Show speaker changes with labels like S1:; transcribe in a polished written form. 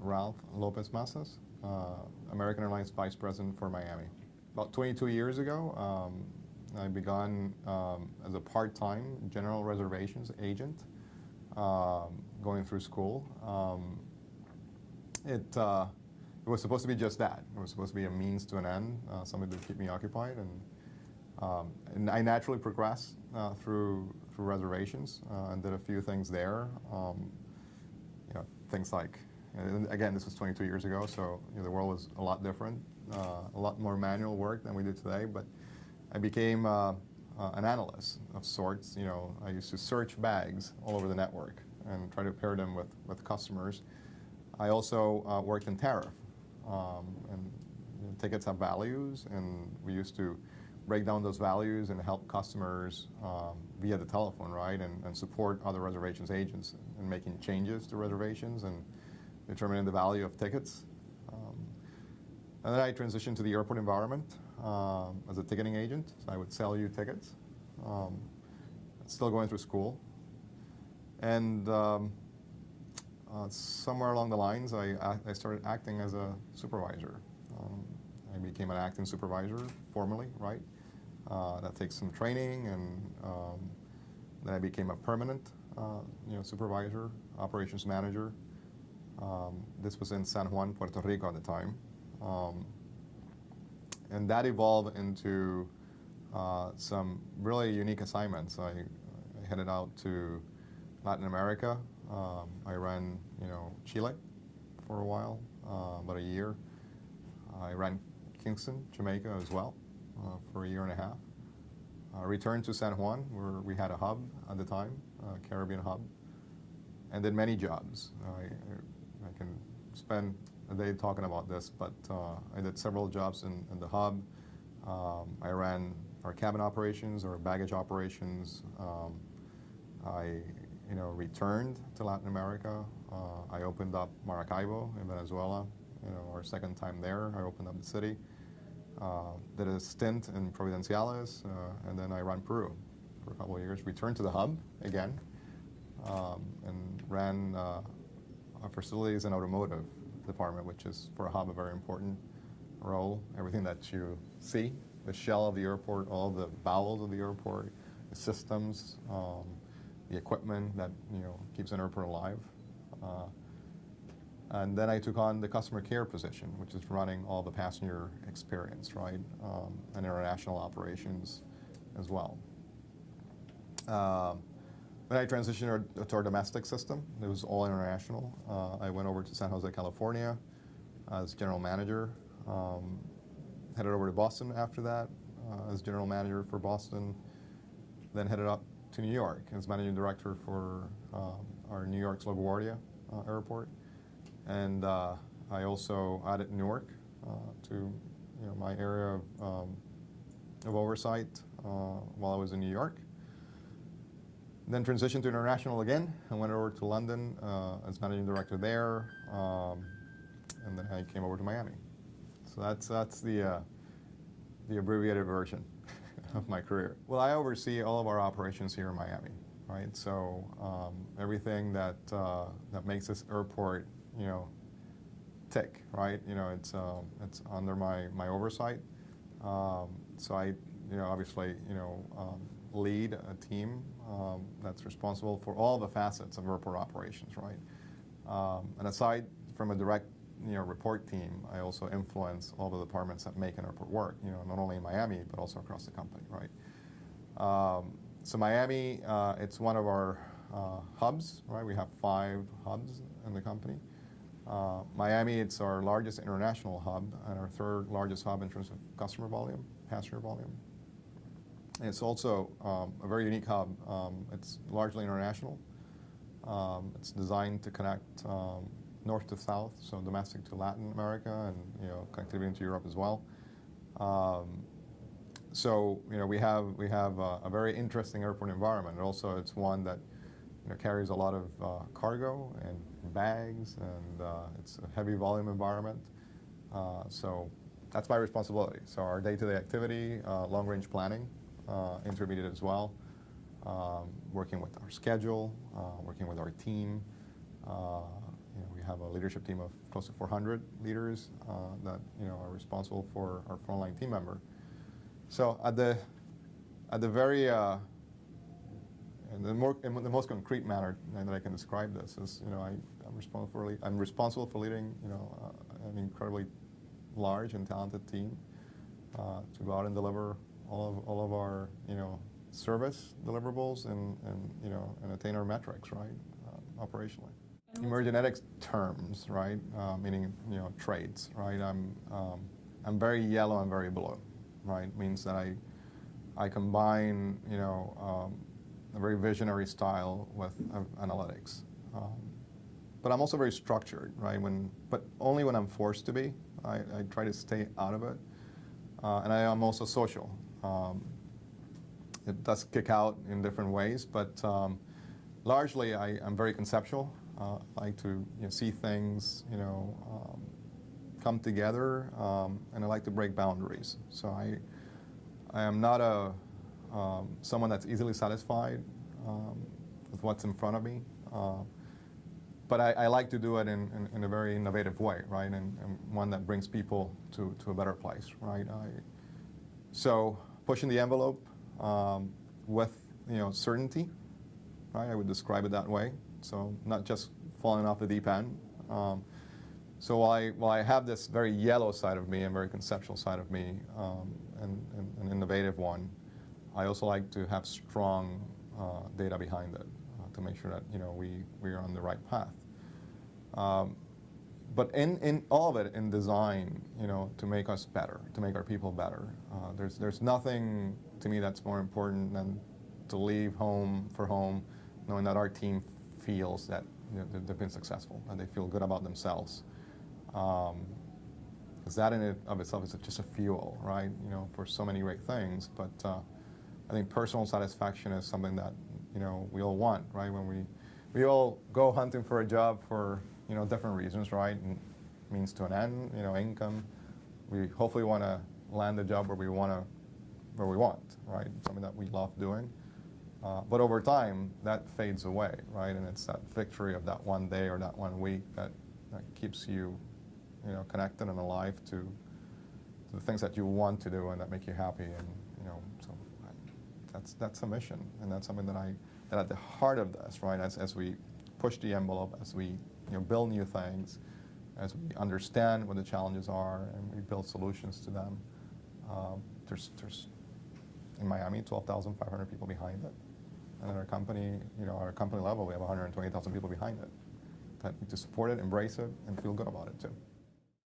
S1: Ralph Lopez-Massas, American Airlines Vice President for Miami. About 22 years ago, I began as a part-time general reservations agent, going through school. It was supposed to be just that. It was supposed to be a means to an end, something to keep me occupied, and I naturally progressed through reservations and did a few things there. Things like, and again, this was 22 years ago, so the world was a lot different, a lot more manual work than we do today. But I became an analyst of sorts. I used to search bags all over the network and try to pair them with customers. I also worked in tariff, and tickets have values, and we used to break down those values and help customers via the telephone, right, and support other reservations agents in making changes to reservations and determining the value of tickets. And then I transitioned to the airport environment as a ticketing agent. So I would sell you tickets. Still going through school. And somewhere along the lines, I started acting as a supervisor. I became an acting supervisor formally, right? That takes some training, and then I became a permanent supervisor, operations manager. This was in San Juan, Puerto Rico at the time. And that evolved into some really unique assignments. I headed out to Latin America. I ran, Chile for a while, about a year. I ran Kingston, Jamaica as well, for a year and a half. I returned to San Juan, where we had a hub at the time, a Caribbean hub, and did many jobs. I can spend a day talking about this, but I did several jobs in the hub. I ran our cabin operations, our baggage operations. I returned to Latin America. I opened up Maracaibo in Venezuela, our second time there. I opened up the city. Did a stint in Providenciales, and then I ran Peru for a couple of years. Returned to the hub again, and ran our facilities and automotive department, which is for a hub a very important role. Everything that you see, the shell of the airport, all the bowels of the airport, the systems, the equipment that keeps an airport alive. And then I took on the customer care position, which is running all the passenger experience, right, and international operations as well. Then I transitioned to our domestic system. It was all international. I went over to San Jose, California as general manager. Headed over to Boston after that as general manager for Boston. Then headed up to New York as managing director for our New York's LaGuardia airport. And I also added Newark to my area of oversight while I was in New York. Then transitioned to international again. I went over to London as managing director there, and then I came over to Miami. So that's the abbreviated version of my career. Well, I oversee all of our operations here in Miami, right? So everything that makes this airport, tick, right? It's under my oversight. So I, obviously, lead a team that's responsible for all the facets of airport operations, right? And aside from a direct, report team, I also influence all the departments that make an airport work, not only in Miami, but also across the company, right? So Miami, it's one of our hubs, right? We have 5 hubs in the company. Miami, it's our largest international hub and our 3rd largest hub in terms of customer volume, passenger volume. And it's also a very unique hub. It's largely international. It's designed to connect north to south, so domestic to Latin America, and connectivity into Europe as well. So we have a very interesting airport environment. And also, it's one that carries a lot of cargo and bags, and it's a heavy volume environment. So that's my responsibility. So our day-to-day activity, long-range planning, intermediate as well, working with our schedule, working with our team, we have a leadership team of close to 400 leaders that are responsible for our frontline team member. So at the very in the most concrete manner that I can describe this is, I'm responsible for leading an incredibly large and talented team to go out and deliver all of our service deliverables and attain our metrics, right, operationally. Emergenetics terms, right, meaning traits, right. I'm very yellow and very blue, right. Means that I combine a very visionary style with analytics, but I'm also very structured, right. But only when I'm forced to be. I try to stay out of it, and I am also social. It does kick out in different ways, but largely I'm very conceptual. I like to see things come together, and I like to break boundaries. So I am not someone that's easily satisfied with what's in front of me, but I like to do it in a very innovative way, right, and one that brings people to a better place, right. So pushing the envelope with certainty, right? I would describe it that way. So not just falling off the deep end. So while I have this very yellow side of me and very conceptual side of me, and an innovative one, I also like to have strong data behind it to make sure that we are on the right path. But in all of it, in design, to make us better, to make our people better. There's nothing to me that's more important than to leave home for home, knowing that our team feels that they've been successful and they feel good about themselves. Because that in and of itself is just a fuel, right? For so many great things. But I think personal satisfaction is something that we all want, right? When we all go hunting for a job for different reasons, right? And means to an end, income. We hopefully want to land a job where we want, right? Something that we love doing. But over time, that fades away, right? And it's that victory of that one day or that 1 week that keeps you, connected and alive to the things that you want to do and that make you happy. And so that's a mission, and that's something that at the heart of this, right? As we push the envelope, as we build new things, as we understand what the challenges are, and we build solutions to them. There's in Miami 12,500 people behind it. And at our company, our company level, we have 120,000 people behind it that need to support it, embrace it, and feel good about it too.